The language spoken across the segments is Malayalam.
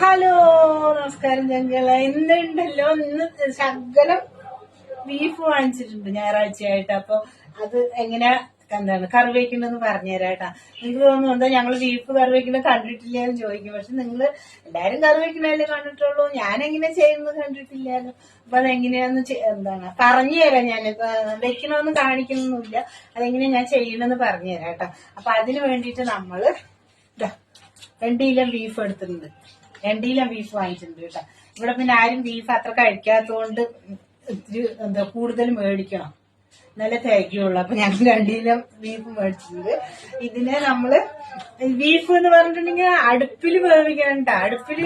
ഹലോ, നമസ്കാരം ഞങ്ങളെ. ഇന്നുണ്ടല്ലോ, ഇന്ന് ശകലം ബീഫ് വാങ്ങിച്ചിട്ടുണ്ട് ഞായറാഴ്ചയായിട്ട്. അപ്പൊ അത് എങ്ങനെ കറി വെക്കണെന്ന് പറഞ്ഞുതരാട്ടാ. നിങ്ങൾക്ക് തോന്നുന്നു എന്താ ഞങ്ങള് ബീഫ് കറി വെക്കുന്നത് കണ്ടിട്ടില്ലെന്ന് ചോദിക്കും. പക്ഷെ നിങ്ങൾ എല്ലാരും കറി വെക്കണല്ലേ കണ്ടിട്ടുള്ളൂ, ഞാൻ എങ്ങനെ ചെയ്യുന്നത് കണ്ടിട്ടില്ലല്ലോ. അപ്പൊ അതെങ്ങനെയാന്ന് പറഞ്ഞു തരാം. ഞാൻ വെക്കണമെന്ന് കാണിക്കണമെന്നില്ല, അതെങ്ങനെയാ ഞാൻ ചെയ്യണമെന്ന് പറഞ്ഞു തരാട്ടാ. അപ്പൊ അതിന് വേണ്ടിയിട്ട് നമ്മള് 2 കിലോ ബീഫ് എടുത്തിട്ടുണ്ട്. 2 കിലോ ബീഫ് വാങ്ങിച്ചിട്ടുണ്ട് കേട്ടോ. ഇവിടെ പിന്നെ ആരും ബീഫ് അത്ര കഴിക്കാത്തതുകൊണ്ട് ഇത്തിരി കൂടുതൽ മേടിക്കണം, നല്ല തികയുള്ളൂ. അപ്പൊ ഞങ്ങൾ 2 കിലോ ബീഫ് മേടിച്ചിട്ടുണ്ട്. ഇതിനെ നമ്മള് ബീഫ് എന്ന് പറഞ്ഞിട്ടുണ്ടെങ്കിൽ അടുപ്പിൽ വേവിക്കണം കേട്ടോ. അടുപ്പിൽ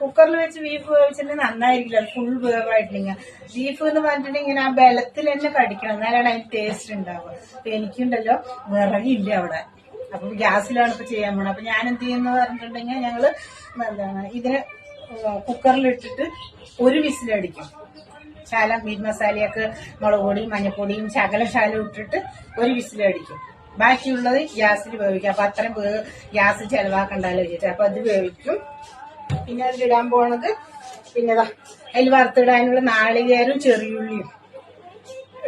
കുക്കറിൽ വെച്ച് ബീഫ് വേവിച്ചിട്ടുണ്ടെങ്കിൽ നന്നായിരിക്കില്ല, ഫുൾ വേവായിട്ടില്ലെങ്കിൽ. ബീഫ് എന്ന് പറഞ്ഞിട്ടുണ്ടെങ്കിൽ ആ ബലത്തിൽ തന്നെ കടിക്കണം, എന്നാലാണ് അതിന് ടേസ്റ്റ് ഉണ്ടാവുക. അപ്പൊ എനിക്കുണ്ടല്ലോ വിറകില്ല അവിടെ, അപ്പൊ ഗ്യാസിലാണ് ഇപ്പൊ ചെയ്യാൻ പോണത്. അപ്പൊ ഞാൻ എന്ത് ചെയ്യുന്ന പറഞ്ഞിട്ടുണ്ടെങ്കിൽ ഞങ്ങള് ഇതിന് കുക്കറിലിട്ടിട്ട് 1 വിസിലടിക്കും. മീറ്റ് മസാലയൊക്കെ മുളക് പൊടിയും മഞ്ഞപ്പൊടിയും ശകലം ഇട്ടിട്ട് 1 വിസിലടിക്കും. ബാക്കിയുള്ളത് ഗ്യാസിൽ വേവിക്കും. അപ്പൊ അത്രയും ഗ്യാസ് ചെലവാക്കണ്ടല്ലോ വെച്ചിട്ട് അപ്പൊ അത് വേവിക്കും. പിന്നെ അതിലിടാൻ പോണത് പിന്നെ അതിൽ വറുത്തിടാനുള്ള നാളികേരവും ചെറിയുള്ളിയും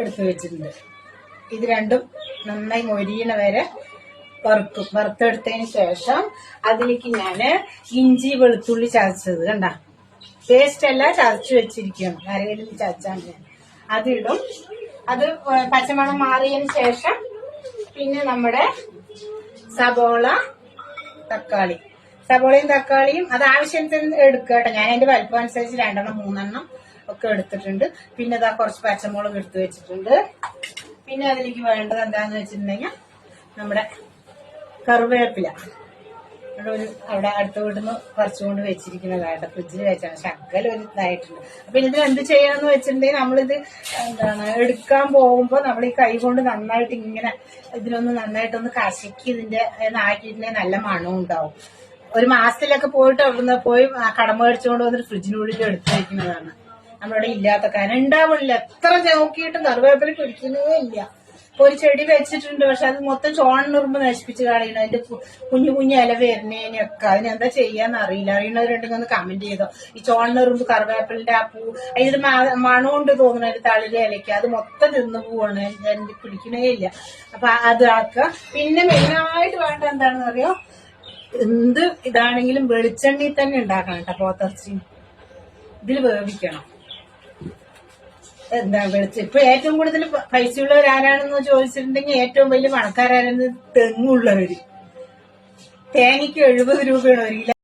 എടുത്തു വെച്ചിട്ടുണ്ട്. ഇത് രണ്ടും നന്നായി മൊരിയണ വരെ വറുക്കും. വറുത്തെടുത്തതിന് ശേഷം അതിലേക്ക് ഞാന് ഇഞ്ചി വെളുത്തുള്ളി ചതച്ചത് കണ്ട, പേസ്റ്റ് അല്ല, ചതച്ചു വെച്ചിരിക്കുകയാണ്. അരകല്ലിൽ ചതച്ചാണ് ഞാൻ. അതിടും. അത് പച്ചമണം മാറിയതിന് ശേഷം പിന്നെ നമ്മുടെ സബോള, തക്കാളി, സബോളയും തക്കാളിയും അത് ആവശ്യത്തിന് എടുക്കുക കേട്ടോ. ഞാൻ അതിന്റെ വലിപ്പം അനുസരിച്ച് 2 3 ഒക്കെ എടുത്തിട്ടുണ്ട്. പിന്നെ ഇതാ കുറച്ച് പച്ചമുളക് എടുത്തു വെച്ചിട്ടുണ്ട്. പിന്നെ അതിലേക്ക് വേണ്ടത് എന്താന്ന് വെച്ചിട്ടുണ്ടെങ്കിൽ നമ്മുടെ കറിവേപ്പില അവിടെ അടുത്ത വീട്ടിൽ നിന്ന് പറിച്ചുകൊണ്ട് വെച്ചിരിക്കുന്നതായിട്ട് ഫ്രിഡ്ജിൽ വെച്ചാണ്. ശകലം ഒരു ഇതായിട്ടുണ്ട്. അപ്പൊ ഇത് എന്ത് ചെയ്യണമെന്ന് വെച്ചിട്ടുണ്ടെങ്കിൽ നമ്മളിത് എടുക്കാൻ പോകുമ്പോ നമ്മൾ ഈ കൈ കൊണ്ട് നന്നായിട്ട് ഇങ്ങനെ ഇതിനൊന്ന് നന്നായിട്ടൊന്ന് കശക്കി ഇതിന്റെ ആക്കിയിട്ടുണ്ടെങ്കിൽ നല്ല മണവും ഉണ്ടാവും. ഒരു മാസത്തിലൊക്കെ പോയിട്ട് അവിടുന്ന് പോയി കടമ മേടിച്ചുകൊണ്ട് വന്നിട്ട് ഫ്രിഡ്ജിനുള്ളിൽ എടുത്തു വയ്ക്കുന്നതാണ്. നമ്മളിവിടെ ഇല്ലാത്ത കാരണം ഉണ്ടാവില്ല. എത്ര നോക്കിയിട്ടും കറിവേപ്പില പിടിക്കുന്നതേ ഇല്ല. ഒരു ചെടി വെച്ചിട്ടുണ്ട്, പക്ഷെ അത് മൊത്തം ചോണനുറുമ്പ് നശിപ്പിച്ച് കളയണം. അതിന്റെ കുഞ്ഞു കുഞ്ഞു ഇല വരുന്നതിനൊക്കെ അതിനെന്താ ചെയ്യാന്ന് അറിയില്ല. അറിയണവരുണ്ടെങ്കിൽ ഒന്ന് കമന്റ് ചെയ്തോ. ഈ ചോണനുറുമ്പ് കറിവേപ്പിലിന്റെ ആ പൂ അതിന്റെ മണമുണ്ട് തോന്നുന്നു, അതിന്റെ തളിരെ ഇലയ്ക്ക് അത് മൊത്തം തിന്നു പോവാണ്, എനിക്ക് പിടിക്കണേ ഇല്ല. അപ്പൊ അത് ആക്കുക. പിന്നെ മെയിനായിട്ട് വേണ്ട എന്താണെന്ന് അറിയോ, എന്ത് ഇതാണെങ്കിലും വെളിച്ചെണ്ണയിൽ തന്നെ ഉണ്ടാക്കണം കേട്ടോ. പോത്തിറച്ചി ഇതിൽ വേവിക്കണം. ഇപ്പൊ ഏറ്റവും കൂടുതൽ പൈസയുള്ളവർ ആരാണെന്ന് ചോദിച്ചിട്ടുണ്ടെങ്കിൽ ഏറ്റവും വലിയ പണക്കാരാണെന്ന് തെങ്ങുള്ളവര്. തേങ്ങയ്ക്ക് 70 രൂപയാണ് 1 കിലോ.